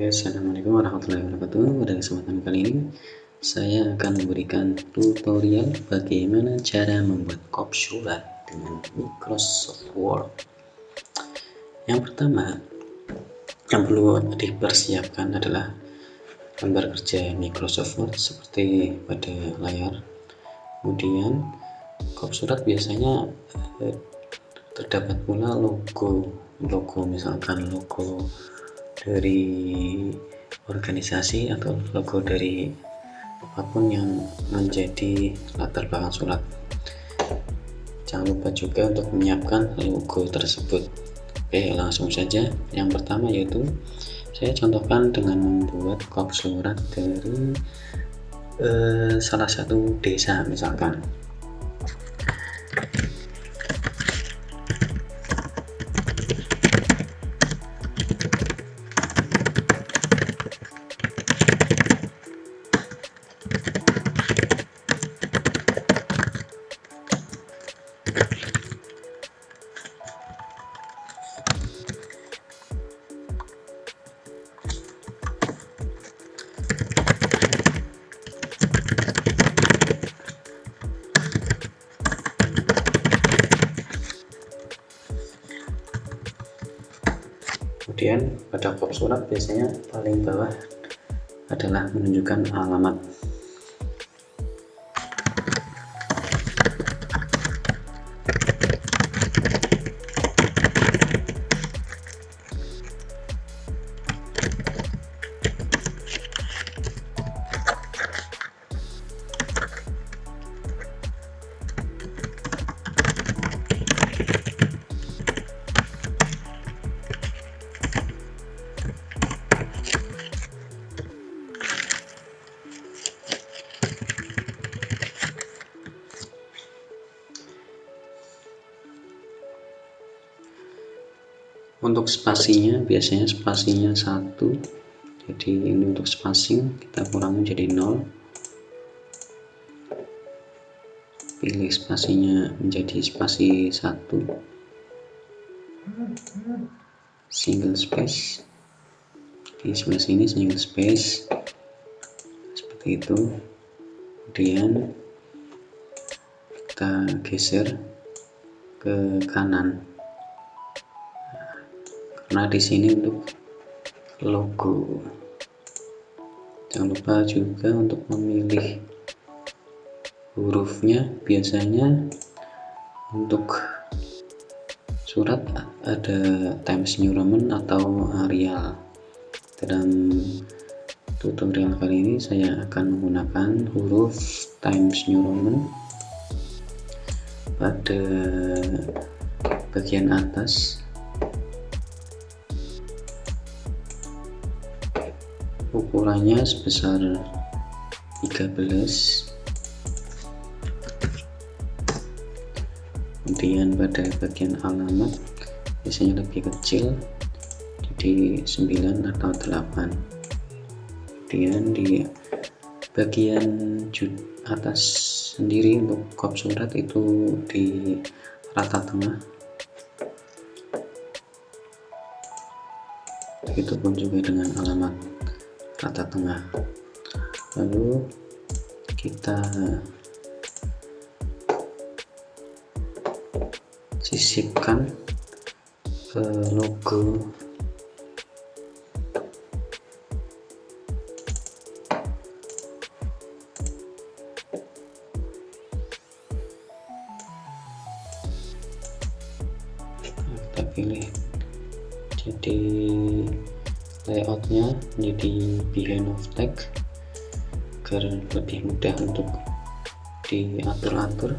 Assalamualaikum warahmatullahi wabarakatuh. Pada kesempatan kali ini saya akan memberikan tutorial bagaimana cara membuat kop surat dengan Microsoft Word. Yang pertama yang perlu dipersiapkan adalah gambar kerja Microsoft Word seperti pada layar. Kemudian kop surat biasanya terdapat pula logo, misalkan logo dari organisasi atau logo dari apapun yang menjadi latar belakang surat. Jangan lupa juga untuk menyiapkan logo tersebut. Oke, langsung saja. Yang pertama yaitu saya contohkan dengan membuat kop surat dari salah satu desa misalkan. Kemudian pada kop surat biasanya paling bawah adalah menunjukkan alamat. Untuk spasinya biasanya spasinya 1, jadi ini untuk spacing kita kurangi jadi 0. Pilih spasinya menjadi spasi 1, single space. Di sebelah sini single space seperti itu. Kemudian kita geser ke kanan karena di sini untuk logo. Jangan lupa juga untuk memilih hurufnya. Biasanya untuk surat ada Times New Roman atau Arial. Dalam tutorial kali ini saya akan menggunakan huruf Times New Roman pada bagian atas. Ukurannya sebesar 13. Kemudian pada bagian alamat biasanya lebih kecil, jadi 9 atau 8. Kemudian di bagian atas sendiri untuk kop surat itu di rata tengah. Begitupun juga dengan alamat rata tengah. Lalu kita sisipkan logo kita pilih jadi layoutnya menjadi behind of text agar lebih mudah untuk diatur-atur.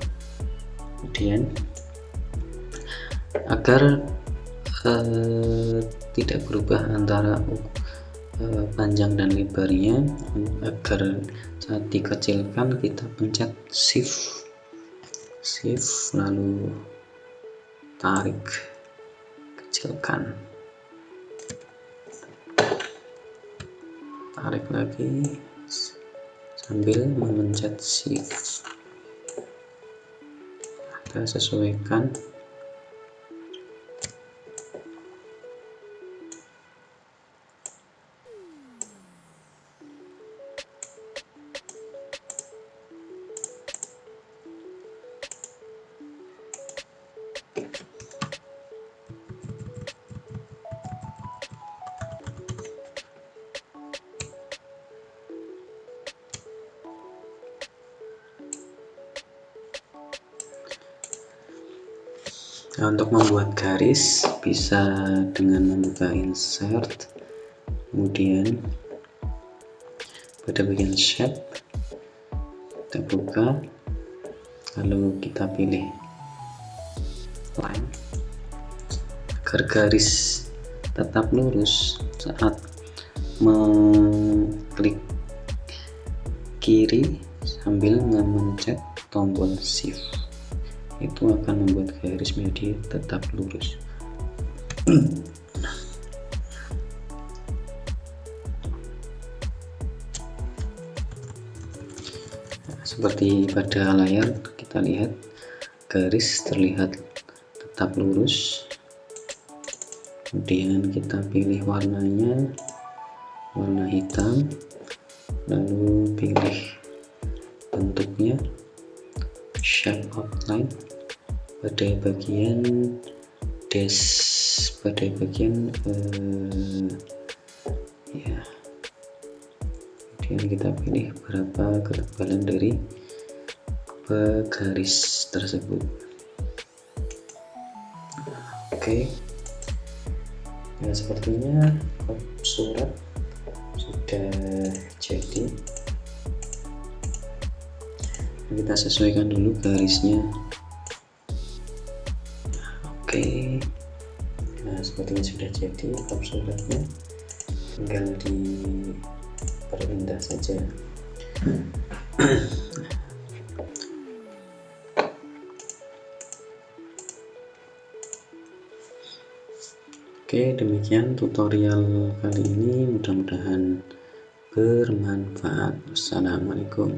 Kemudian agar tidak berubah antara panjang dan lebarnya, agar saat dikecilkan kita pencet shift lalu tarik, kecilkan, tarik lagi sambil memencet shift. Kita sesuaikan. Nah, untuk membuat garis bisa dengan membuka insert, kemudian pada bagian shape kita buka, lalu kita pilih line agar garis tetap lurus. Saat mengklik kiri sambil memencet tombol shift, itu akan membuat garis menjadi tetap lurus. Nah, seperti pada layar kita lihat garis terlihat tetap lurus. Kemudian kita pilih warnanya, warna hitam, lalu pilih bentuknya, shape outline, pada bagian dash, pada bagian ya, kemudian kita pilih berapa ketebalan dari garis tersebut. Oke, nah sepertinya kop surat sudah jadi. Kita sesuaikan dulu garisnya. Oke, nah sepertinya sudah jadi kop suratnya, tinggal diperindah saja. Oke, demikian tutorial kali ini, mudah-mudahan bermanfaat. Wassalamualaikum.